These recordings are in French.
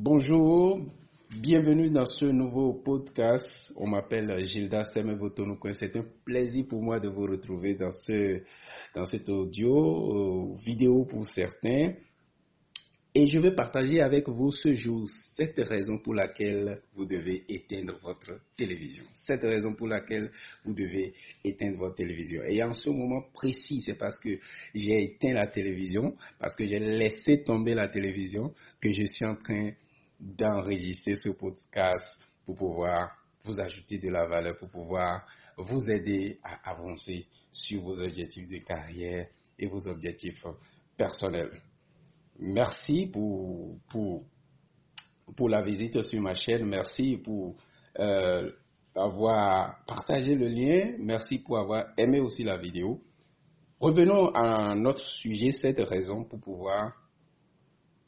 Bonjour, bienvenue dans ce nouveau podcast. On m'appelle Gilda Semevotonouko. C'est un plaisir pour moi de vous retrouver dans cet audio, vidéo pour certains. Et je vais partager avec vous ce jour cette raison pour laquelle vous devez éteindre votre télévision. Cette raison pour laquelle vous devez éteindre votre télévision. Et en ce moment précis, c'est parce que j'ai éteint la télévision, parce que j'ai laissé tomber la télévision, que je suis en train d'enregistrer ce podcast pour pouvoir vous ajouter de la valeur, pour pouvoir vous aider à avancer sur vos objectifs de carrière et vos objectifs personnels. Merci pour la visite sur ma chaîne. Merci pour avoir partagé le lien. Merci pour avoir aimé aussi la vidéo. Revenons à notre sujet, cette raison pour pouvoir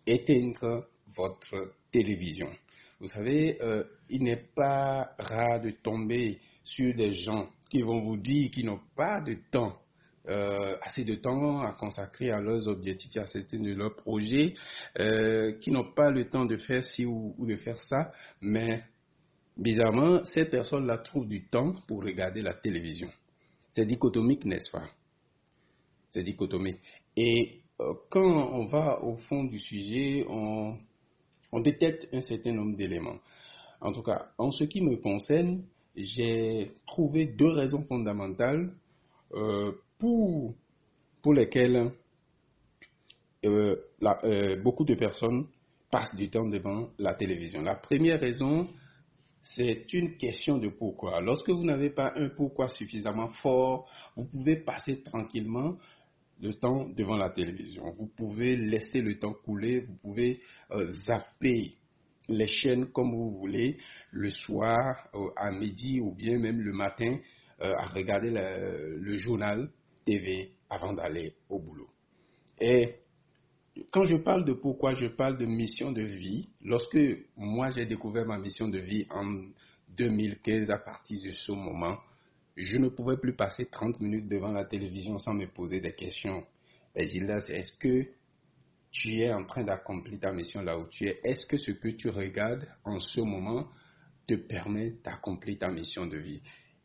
éteindre votre télévision. Vous savez, il n'est pas rare de tomber sur des gens qui vont vous dire qu'ils n'ont pas de temps. Assez de temps à consacrer à leurs objectifs, à certains de leurs projets, qui n'ont pas le temps de faire ci ou de faire ça, mais bizarrement, ces personnes-là trouvent du temps pour regarder la télévision. C'est dichotomique, n'est-ce pas? C'est dichotomique. Et quand on va au fond du sujet, on détecte un certain nombre d'éléments. En tout cas, en ce qui me concerne, j'ai trouvé deux raisons fondamentales pour lesquelles beaucoup de personnes passent du temps devant la télévision. La première raison, c'est une question de pourquoi. Lorsque vous n'avez pas un pourquoi suffisamment fort, vous pouvez passer tranquillement le temps devant la télévision. Vous pouvez laisser le temps couler, vous pouvez zapper les chaînes comme vous voulez, le soir, à midi ou bien même le matin, à regarder le journal TV avant d'aller au boulot. Et quand je parle de pourquoi, je parle de mission de vie. Lorsque moi j'ai découvert ma mission de vie en 2015, à partir de ce moment, je ne pouvais plus passer 30 minutes devant la télévision sans me poser des questions. Et Gilda, est-ce que tu es en train d'accomplir ta mission là où tu es? Est-ce que ce que tu regardes en ce moment te permet d'accomplir ta mission de vie?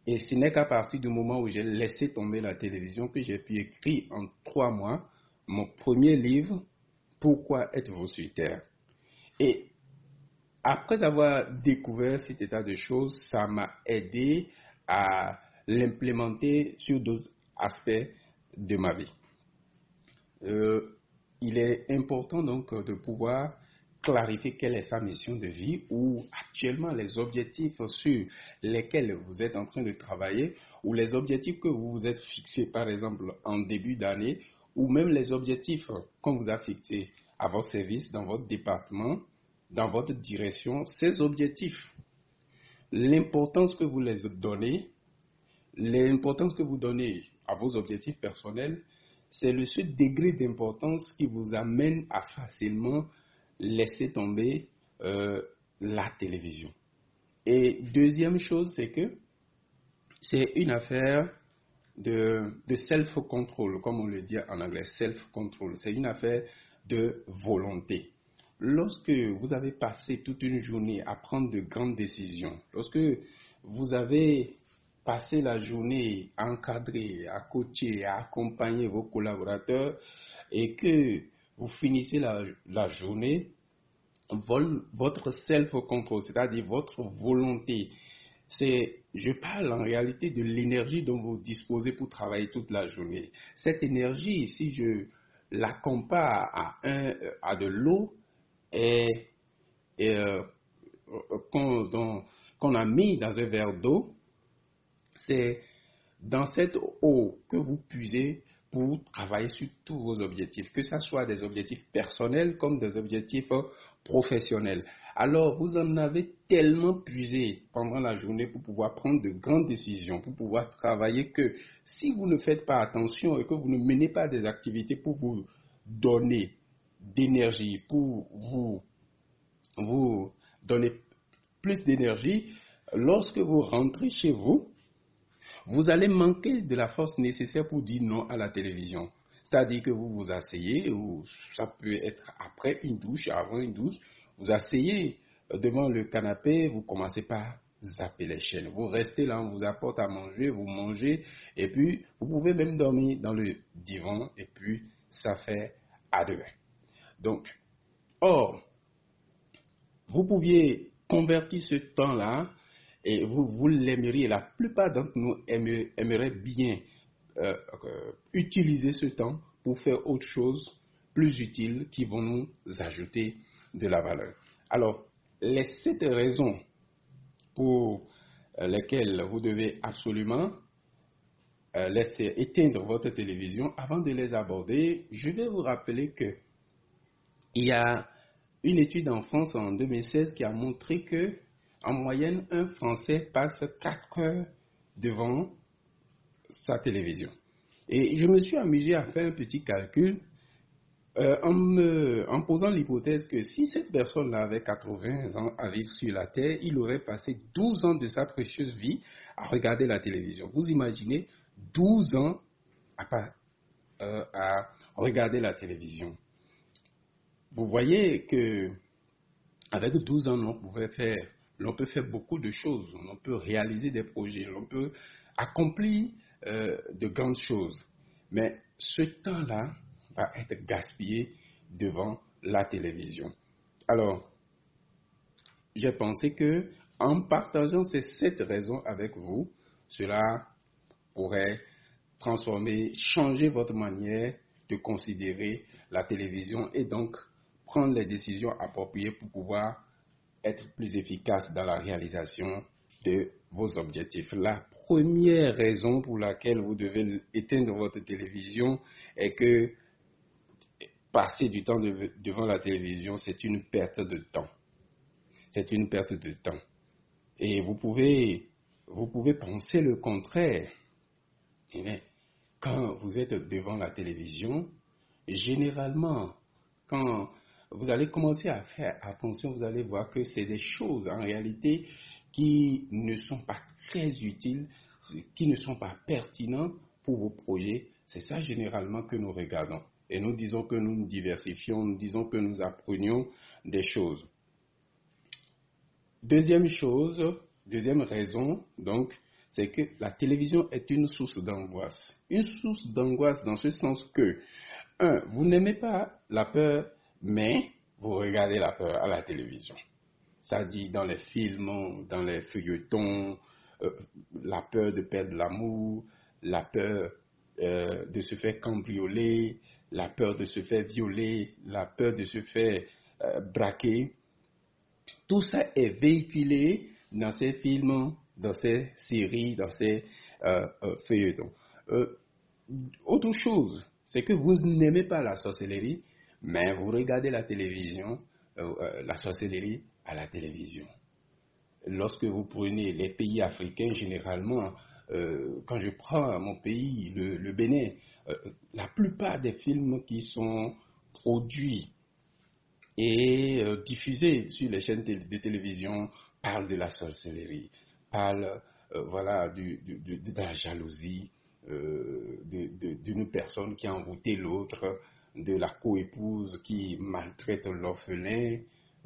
Et ce n'est qu'à partir du moment où j'ai laissé tomber la télévision que j'ai pu écrire en 3 mois mon premier livre, Pourquoi êtes-vous sur Terre? Et après avoir découvert cet état de choses, ça m'a aidé à l'implémenter sur d'autres aspects de ma vie. Il est important donc de pouvoir clarifier quelle est sa mission de vie ou actuellement les objectifs sur lesquels vous êtes en train de travailler ou les objectifs que vous vous êtes fixés par exemple en début d'année ou même les objectifs qu'on vous a fixés à votre service, dans votre département, dans votre direction. Ces objectifs, l'importance que vous les donnez, l'importance que vous donnez à vos objectifs personnels, c'est ce degré d'importance qui vous amène à facilement laisser tomber la télévision. Et deuxième chose, c'est que c'est une affaire de self-control, comme on le dit en anglais, self-control. C'est une affaire de volonté. Lorsque vous avez passé toute une journée à prendre de grandes décisions, lorsque vous avez passé la journée à encadrer, à coacher, à accompagner vos collaborateurs et que vous finissez la journée, votre self-control, c'est-à-dire votre volonté, je parle en réalité de l'énergie dont vous disposez pour travailler toute la journée. Cette énergie, si je la compare à de l'eau qu'on a mis dans un verre d'eau, c'est dans cette eau que vous puisez pour travailler sur tous vos objectifs, que ce soit des objectifs personnels comme des objectifs professionnels. Alors, vous en avez tellement puisé pendant la journée pour pouvoir prendre de grandes décisions, pour pouvoir travailler que si vous ne faites pas attention et que vous ne menez pas des activités pour vous donner d'énergie, pour vous donner plus d'énergie, lorsque vous rentrez chez vous, vous allez manquer de la force nécessaire pour dire non à la télévision. C'est-à-dire que vous vous asseyez, ou ça peut être après une douche, avant une douche, vous asseyez devant le canapé, vous commencez par zapper les chaînes. Vous restez là, on vous apporte à manger, vous mangez, et puis vous pouvez même dormir dans le divan, et puis ça fait à deux. Donc, or, vous pouviez convertir ce temps-là, et vous l'aimeriez. La plupart d'entre nous aimeraient bien utiliser ce temps pour faire autre chose plus utile qui vont nous ajouter de la valeur. Alors, les 7 raisons pour lesquelles vous devez absolument laisser éteindre votre télévision, avant de les aborder, je vais vous rappeler que il y a une étude en France en 2016 qui a montré que en moyenne, un Français passe 4 heures devant sa télévision. Et je me suis amusé à faire un petit calcul en posant l'hypothèse que si cette personne-là avait 80 ans à vivre sur la Terre, il aurait passé 12 ans de sa précieuse vie à regarder la télévision. Vous imaginez 12 ans à regarder la télévision. Vous voyez que avec 12 ans, l'on peut faire beaucoup de choses, on peut réaliser des projets, on peut accomplir de grandes choses. Mais ce temps-là va être gaspillé devant la télévision. Alors, j'ai pensé que en partageant ces 7 raisons avec vous, cela pourrait changer votre manière de considérer la télévision et donc prendre les décisions appropriées pour pouvoir être plus efficace dans la réalisation de vos objectifs. La première raison pour laquelle vous devez éteindre votre télévision est que passer du temps devant la télévision, c'est une perte de temps. C'est une perte de temps. Et vous pouvez penser le contraire. Mais quand vous êtes devant la télévision, généralement, quand vous allez commencer à faire attention, vous allez voir que c'est des choses en réalité qui ne sont pas très utiles, qui ne sont pas pertinentes pour vos projets. C'est ça généralement que nous regardons. Et nous disons que nous nous diversifions, nous disons que nous apprenions des choses. Deuxième raison, donc, c'est que la télévision est une source d'angoisse. Une source d'angoisse dans ce sens que, vous n'aimez pas la peur, mais vous regardez la peur à la télévision. Ça dit dans les films, dans les feuilletons, la peur de perdre l'amour, la peur de se faire cambrioler, la peur de se faire violer, la peur de se faire braquer. Tout ça est véhiculé dans ces films, dans ces séries, dans ces feuilletons. Autre chose, c'est que vous n'aimez pas la sorcellerie, mais vous regardez la télévision, la sorcellerie à la télévision. Lorsque vous prenez les pays africains, généralement, quand je prends mon pays, le Bénin, la plupart des films qui sont produits et diffusés sur les chaînes de télévision parlent de la sorcellerie, parlent de la jalousie, d'une personne qui a envoûté l'autre, de la coépouse qui maltraite l'orphelin,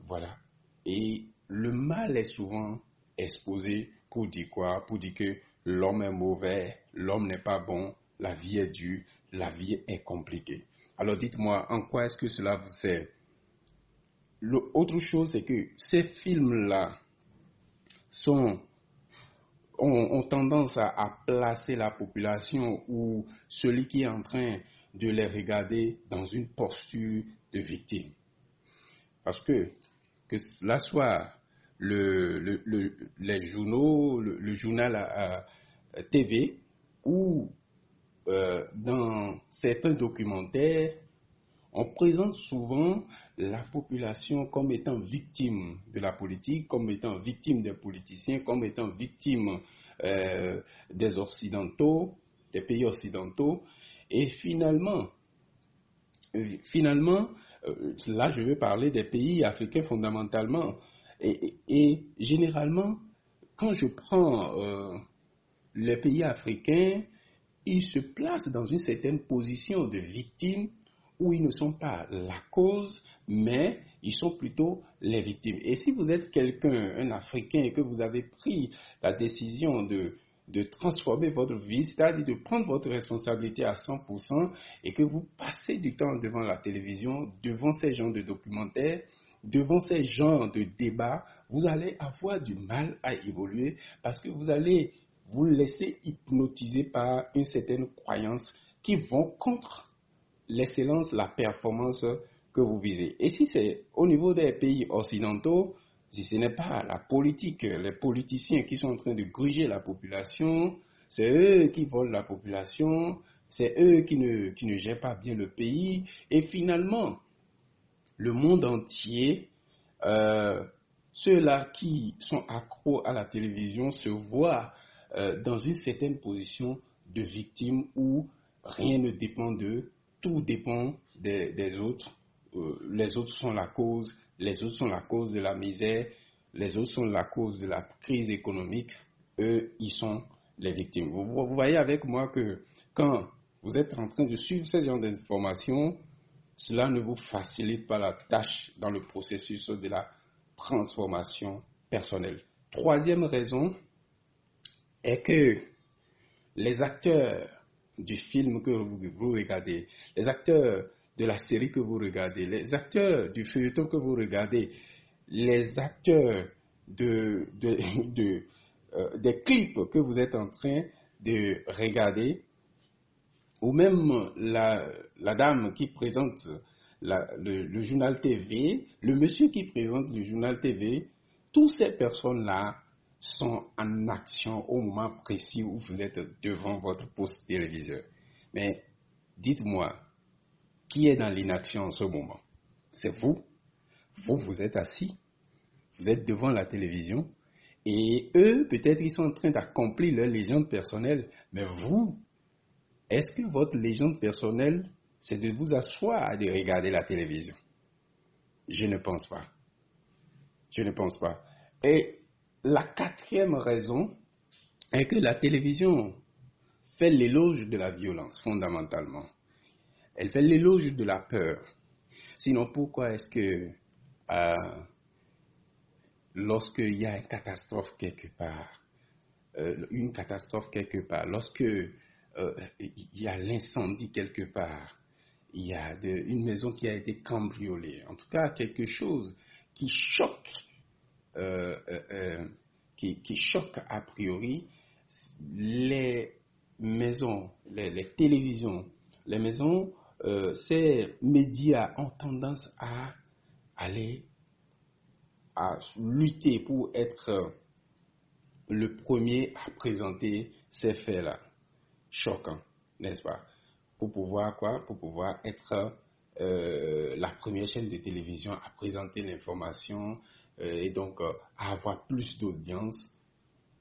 voilà. Et le mal est souvent exposé pour dire quoi? Pour dire que l'homme est mauvais, l'homme n'est pas bon, la vie est dure, la vie est compliquée. Alors dites-moi, en quoi est-ce que cela vous sert? L'autre chose, c'est que ces films-là ont tendance à placer la population ou celui qui est en train de les regarder dans une posture de victime. Parce que cela soit les journaux, le journal TV ou dans certains documentaires, on présente souvent la population comme étant victime de la politique, comme étant victime des politiciens, comme étant victime des Occidentaux, des pays occidentaux. Et finalement, là je veux parler des pays africains fondamentalement. Et généralement, quand je prends les pays africains, ils se placent dans une certaine position de victime où ils ne sont pas la cause, mais ils sont plutôt les victimes. Et si vous êtes quelqu'un, un Africain, et que vous avez pris la décision de transformer votre vie, c'est-à-dire de prendre votre responsabilité à 100% et que vous passez du temps devant la télévision, devant ces genres de documentaires, devant ces genres de débats, vous allez avoir du mal à évoluer parce que vous allez vous laisser hypnotiser par une certaine croyance qui vont contre l'excellence, la performance que vous visez. Et si c'est au niveau des pays occidentaux, si ce n'est pas la politique, les politiciens qui sont en train de gruger la population, c'est eux qui volent la population, c'est eux qui ne gèrent pas bien le pays. Et finalement, le monde entier, euh, ceux-là qui sont accros à la télévision se voient dans une certaine position de victime où rien ne dépend d'eux, tout dépend des autres. Les autres sont la cause, les autres sont la cause de la misère, les autres sont la cause de la crise économique, eux, ils sont les victimes. Vous voyez avec moi que quand vous êtes en train de suivre ce genre d'informations, cela ne vous facilite pas la tâche dans le processus de la transformation personnelle. Troisième raison est que les acteurs du film que vous regardez, les acteurs de la série que vous regardez, les acteurs du feuilleton que vous regardez, les acteurs des clips que vous êtes en train de regarder, ou même la dame qui présente le journal TV, le monsieur qui présente le journal TV, toutes ces personnes-là sont en action au moment précis où vous êtes devant votre poste téléviseur. Mais dites-moi, qui est dans l'inaction en ce moment? C'est vous. Vous êtes assis, vous êtes devant la télévision, et eux, peut-être, ils sont en train d'accomplir leur légende personnelle, mais vous, est-ce que votre légende personnelle, c'est de vous asseoir et de regarder la télévision? Je ne pense pas. Je ne pense pas. Et la quatrième raison est que la télévision fait l'éloge de la violence, fondamentalement. Elle fait l'éloge de la peur. Sinon, pourquoi est-ce que lorsqu'il y a une catastrophe quelque part, lorsque il y a l'incendie quelque part, il y a une maison qui a été cambriolée, en tout cas quelque chose qui choque, qui choque a priori, les maisons, les télévisions, les maisons, ces médias ont tendance à aller à lutter pour être le premier à présenter ces faits-là. Choquants, n'est-ce pas? Pour pouvoir quoi? Pour pouvoir être la première chaîne de télévision à présenter l'information et donc à avoir plus d'audience.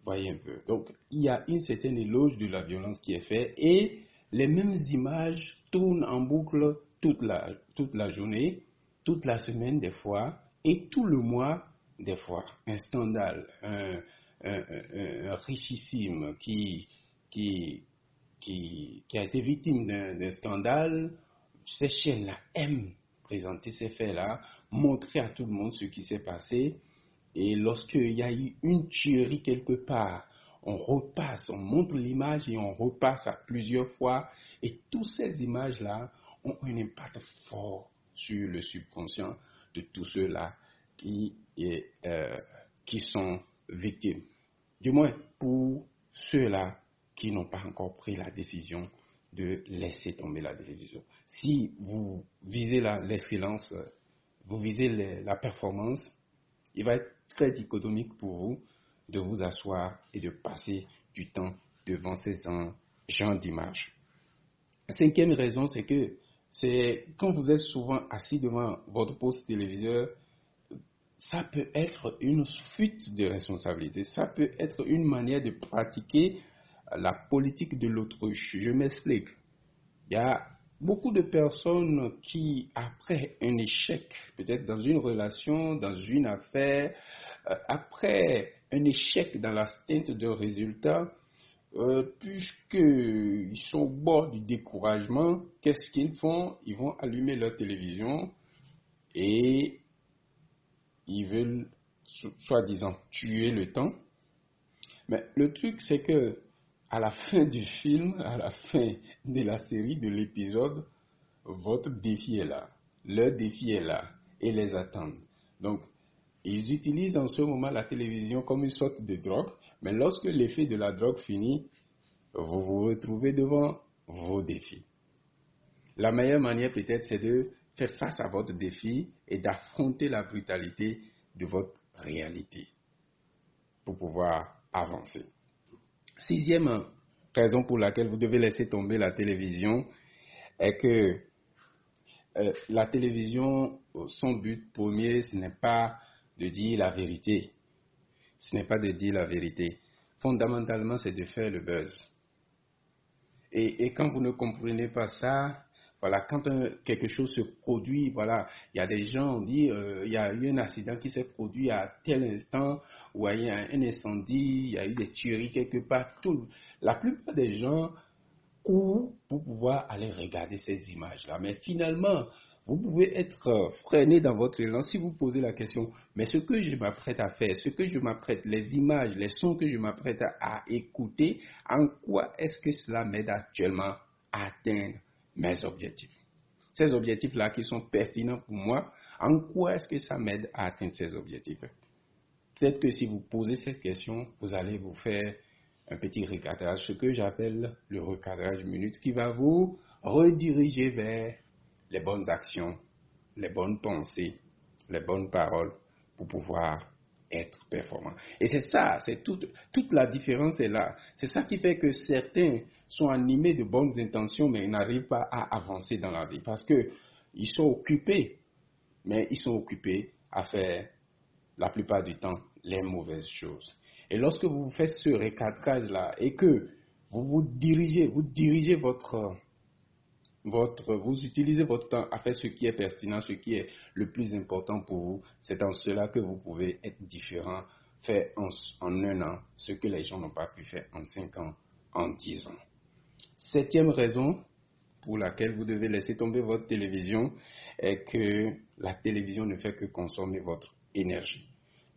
Voyez un peu. Donc, il y a une certaine éloge de la violence qui est faite et les mêmes images tournent en boucle toute la journée, toute la semaine des fois et tout le mois des fois. Un scandale, un richissime qui a été victime d'un scandale, ces chaînes-là aiment présenter ces faits-là, montrer à tout le monde ce qui s'est passé. Et lorsqu'il y a eu une tuerie quelque part, on repasse, on montre l'image et on repasse à plusieurs fois. Et toutes ces images-là ont un impact fort sur le subconscient de tous ceux-là qui sont victimes. Du moins pour ceux-là qui n'ont pas encore pris la décision de laisser tomber la télévision. Si vous visez l'excellence, vous visez la performance, il va être très dichotomique pour vous de vous asseoir et de passer du temps devant ces genres d'images. La cinquième raison, c'est que quand vous êtes souvent assis devant votre poste téléviseur, ça peut être une fuite de responsabilité, ça peut être une manière de pratiquer la politique de l'autruche. Je m'explique. Il y a beaucoup de personnes qui, après un échec, peut-être dans une relation, dans une affaire, après un échec dans l'atteinte de résultats, puisqu'ils sont au bord du découragement, qu'est-ce qu'ils font? Ils vont allumer leur télévision et ils veulent soi-disant tuer le temps. Mais le truc, c'est que à la fin du film, à la fin de la série, de l'épisode, votre défi est là. Leur défi est là et les attendent. Donc, ils utilisent en ce moment la télévision comme une sorte de drogue, mais lorsque l'effet de la drogue finit, vous vous retrouvez devant vos défis. La meilleure manière peut-être, c'est de faire face à votre défi et d'affronter la brutalité de votre réalité pour pouvoir avancer. Sixième raison pour laquelle vous devez laisser tomber la télévision est que la télévision, son but premier, ce n'est pas de dire la vérité. Ce n'est pas de dire la vérité. Fondamentalement, c'est de faire le buzz. Et quand vous ne comprenez pas ça, voilà, quand quelque chose se produit, voilà, il y a des gens, on dit, il y a eu un accident qui s'est produit à tel instant, ou il y a un incendie, il y a eu des tueries quelque part. La plupart des gens courent pour pouvoir aller regarder ces images-là. Mais finalement, vous pouvez être freiné dans votre élan si vous posez la question, mais ce que je m'apprête à faire, ce que je m'apprête, les images, les sons que je m'apprête à écouter, en quoi est-ce que cela m'aide actuellement à atteindre mes objectifs? Ces objectifs-là qui sont pertinents pour moi, en quoi est-ce que ça m'aide à atteindre ces objectifs? Peut-être que si vous posez cette question, vous allez vous faire un petit recadrage, ce que j'appelle le recadrage minute, qui va vous rediriger vers les bonnes actions, les bonnes pensées, les bonnes paroles pour pouvoir être performant. Et c'est ça, c'est toute la différence est là. C'est ça qui fait que certains sont animés de bonnes intentions, mais ils n'arrivent pas à avancer dans la vie parce qu'ils sont occupés, mais ils sont occupés à faire la plupart du temps les mauvaises choses. Et lorsque vous faites ce recadrage-là et que vous dirigez vous utilisez votre temps à faire ce qui est pertinent, ce qui est le plus important pour vous, c'est en cela que vous pouvez être différent, faire en un an ce que les gens n'ont pas pu faire en 5 ans, en 10 ans. Septième raison pour laquelle vous devez laisser tomber votre télévision est que la télévision ne fait que consommer votre énergie.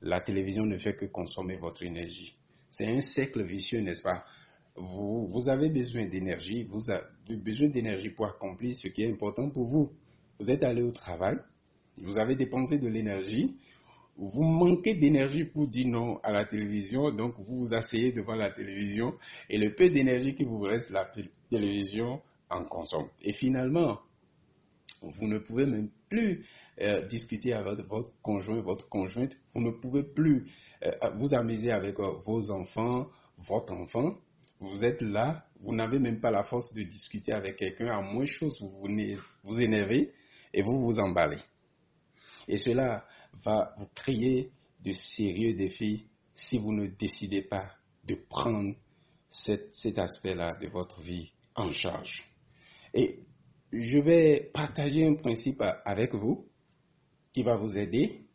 La télévision ne fait que consommer votre énergie. C'est un cercle vicieux, n'est-ce pas? Vous avez besoin d'énergie, vous avez besoin d'énergie pour accomplir ce qui est important pour vous. Vous êtes allé au travail, vous avez dépensé de l'énergie, vous manquez d'énergie pour dire non à la télévision, donc vous vous asseyez devant la télévision et le peu d'énergie qui vous reste, la télévision en consomme. Et finalement, vous ne pouvez même plus discuter avec votre conjoint, votre conjointe, vous ne pouvez plus vous amuser avec vos enfants, votre enfant. Vous êtes là, vous n'avez même pas la force de discuter avec quelqu'un, à moins chose vous énervez et vous vous emballez. Et cela va vous créer de sérieux défis si vous ne décidez pas de prendre cet aspect-là de votre vie en charge. Et je vais partager un principe avec vous qui va vous aider.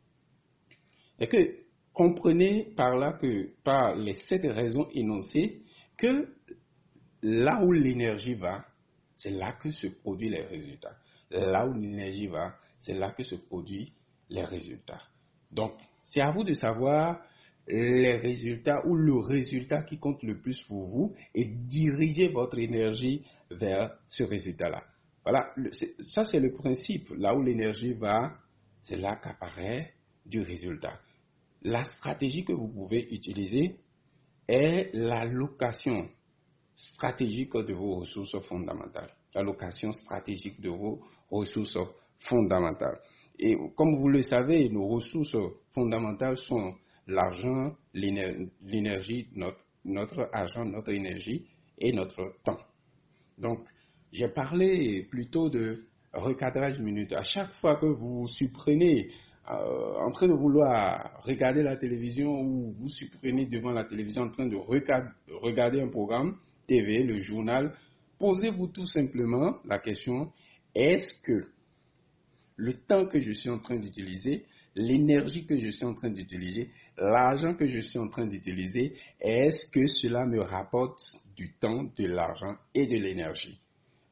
Et que comprenez par là que, par les 7 raisons énoncées, que là où l'énergie va, c'est là que se produisent les résultats. Là où l'énergie va, c'est là que se produisent les résultats. Donc, c'est à vous de savoir les résultats ou le résultat qui compte le plus pour vous et diriger votre énergie vers ce résultat-là. Voilà, ça c'est le principe. Là où l'énergie va, c'est là qu'apparaît du résultat. La stratégie que vous pouvez utiliser est l'allocation stratégique de vos ressources fondamentales. L'allocation stratégique de vos ressources fondamentales. Et comme vous le savez, nos ressources fondamentales sont l'argent, l'énergie, notre argent, notre énergie et notre temps. Donc, j'ai parlé plutôt de recadrage minute. À chaque fois que vous vous surprenez en train de vouloir regarder la télévision ou vous surprenez devant la télévision en train de regarder un programme TV, le journal, posez-vous tout simplement la question, est-ce que le temps que je suis en train d'utiliser, l'énergie que je suis en train d'utiliser, l'argent que je suis en train d'utiliser, est-ce que cela me rapporte du temps, de l'argent et de l'énergie?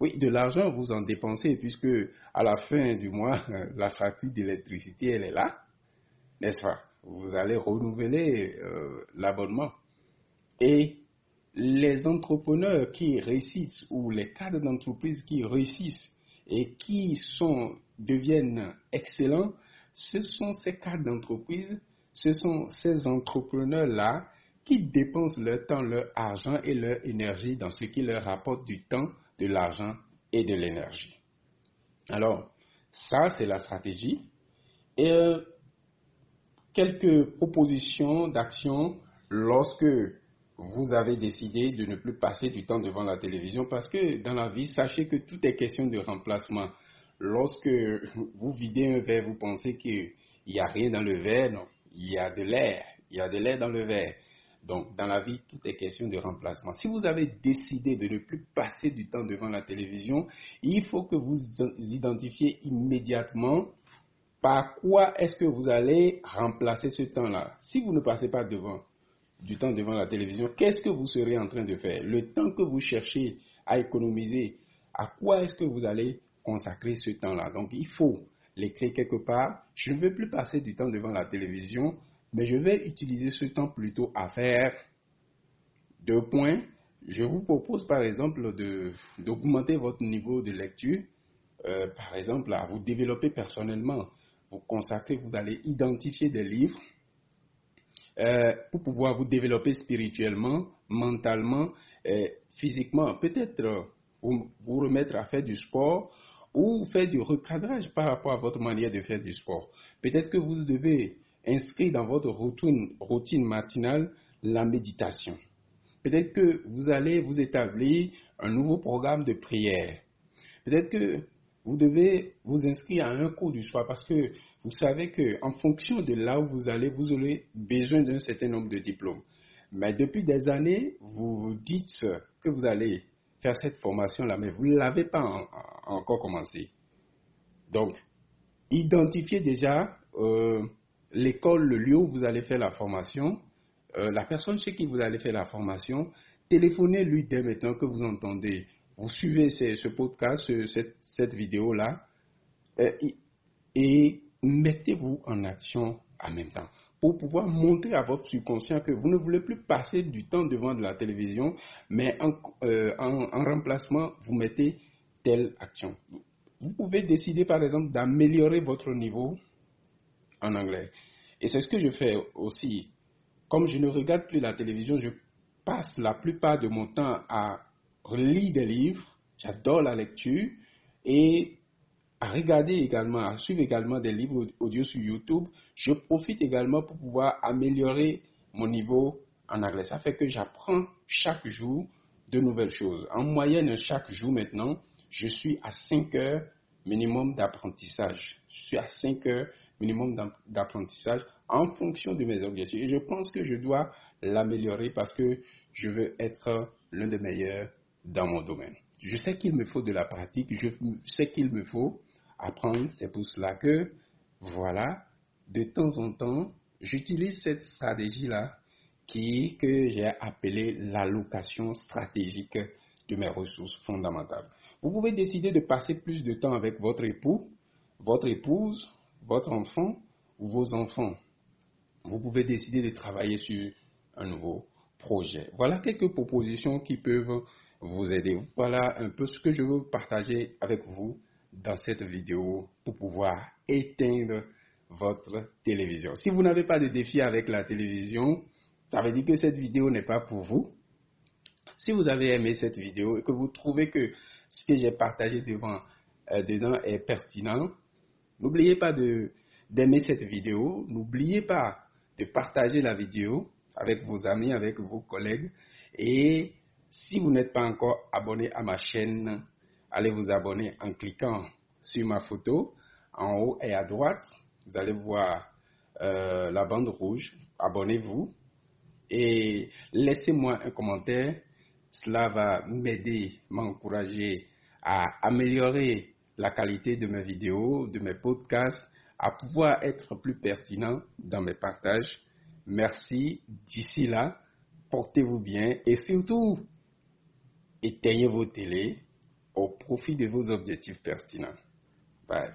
Oui, de l'argent, vous en dépensez puisque à la fin du mois, la facture d'électricité, elle est là. n'est-ce pas? Vous allez renouveler l'abonnement. Et les entrepreneurs qui réussissent ou les cadres d'entreprise qui réussissent et qui deviennent excellents, ce sont ces cadres d'entreprise, ce sont ces entrepreneurs-là qui dépensent leur temps, leur argent et leur énergie dans ce qui leur rapporte du temps, de l'argent et de l'énergie. Alors, ça, c'est la stratégie. Et quelques propositions d'action lorsque vous avez décidé de ne plus passer du temps devant la télévision, parce que dans la vie, sachez que tout est question de remplacement. Lorsque vous videz un verre, vous pensez qu'il n'y a rien dans le verre, non, il y a de l'air dans le verre. Donc, dans la vie, tout est question de remplacement. Si vous avez décidé de ne plus passer du temps devant la télévision, il faut que vous identifiez immédiatement par quoi est-ce que vous allez remplacer ce temps-là. Si vous ne passez pas du temps devant la télévision, qu'est-ce que vous serez en train de faire? Le temps que vous cherchez à économiser, à quoi est-ce que vous allez consacrer ce temps-là? Donc, il faut l'écrire quelque part. Je ne veux plus passer du temps devant la télévision, mais je vais utiliser ce temps plutôt à faire 2 points. Je vous propose par exemple d'augmenter votre niveau de lecture, par exemple à vous développer personnellement. Vous allez identifier des livres pour pouvoir vous développer spirituellement, mentalement, physiquement. Peut-être vous remettre à faire du sport ou faire du recadrage par rapport à votre manière de faire du sport. Peut-être que vous devez inscrire dans votre routine matinale la méditation. Peut-être que vous allez vous établir un nouveau programme de prière. Peut-être que vous devez vous inscrire à un cours du soir parce que vous savez qu'en fonction de là où vous aurez besoin d'un certain nombre de diplômes. Mais depuis des années, vous vous dites que vous allez faire cette formation-là, mais vous ne l'avez pas encore commencé. Donc, identifiez déjà l'école, le lieu où vous allez faire la formation, la personne chez qui vous allez faire la formation. Téléphonez-lui dès maintenant que vous entendez. Vous suivez ce podcast, cette vidéo-là, et mettez-vous en action en même temps pour pouvoir montrer à votre subconscient que vous ne voulez plus passer du temps devant de la télévision, mais en remplacement, vous mettez telle action. Vous pouvez décider par exemple d'améliorer votre niveau en anglais. Et c'est ce que je fais aussi. Comme je ne regarde plus la télévision, je passe la plupart de mon temps à lire des livres. J'adore la lecture et à regarder également, à suivre également des livres audio sur YouTube. Je profite également pour pouvoir améliorer mon niveau en anglais. Ça fait que j'apprends chaque jour de nouvelles choses. En moyenne, chaque jour maintenant, je suis à 5 heures minimum d'apprentissage. Je suis à 5 heures minimum d'apprentissage en fonction de mes objectifs. Et je pense que je dois l'améliorer parce que je veux être l'un des meilleurs dans mon domaine. Je sais qu'il me faut de la pratique, je sais qu'il me faut apprendre. C'est pour cela que, voilà, de temps en temps, j'utilise cette stratégie-là que j'ai appelée l'allocation stratégique de mes ressources fondamentales. Vous pouvez décider de passer plus de temps avec votre époux, votre épouse, votre enfant ou vos enfants. Vous pouvez décider de travailler sur un nouveau projet. Voilà quelques propositions qui peuvent vous aider. Voilà un peu ce que je veux partager avec vous dans cette vidéo pour pouvoir éteindre votre télévision. Si vous n'avez pas de défi avec la télévision, ça veut dire que cette vidéo n'est pas pour vous. Si vous avez aimé cette vidéo et que vous trouvez que ce que j'ai partagé dedans est pertinent, n'oubliez pas d'aimer cette vidéo. N'oubliez pas de partager la vidéo avec vos amis, avec vos collègues. Et si vous n'êtes pas encore abonné à ma chaîne, allez vous abonner en cliquant sur ma photo. En haut et à droite, vous allez voir la bande rouge. Abonnez-vous et laissez-moi un commentaire. Cela va m'aider, m'encourager à améliorer la qualité de mes vidéos, de mes podcasts, à pouvoir être plus pertinent dans mes partages. Merci. D'ici là, portez-vous bien et surtout, éteignez vos télés au profit de vos objectifs pertinents. Bye.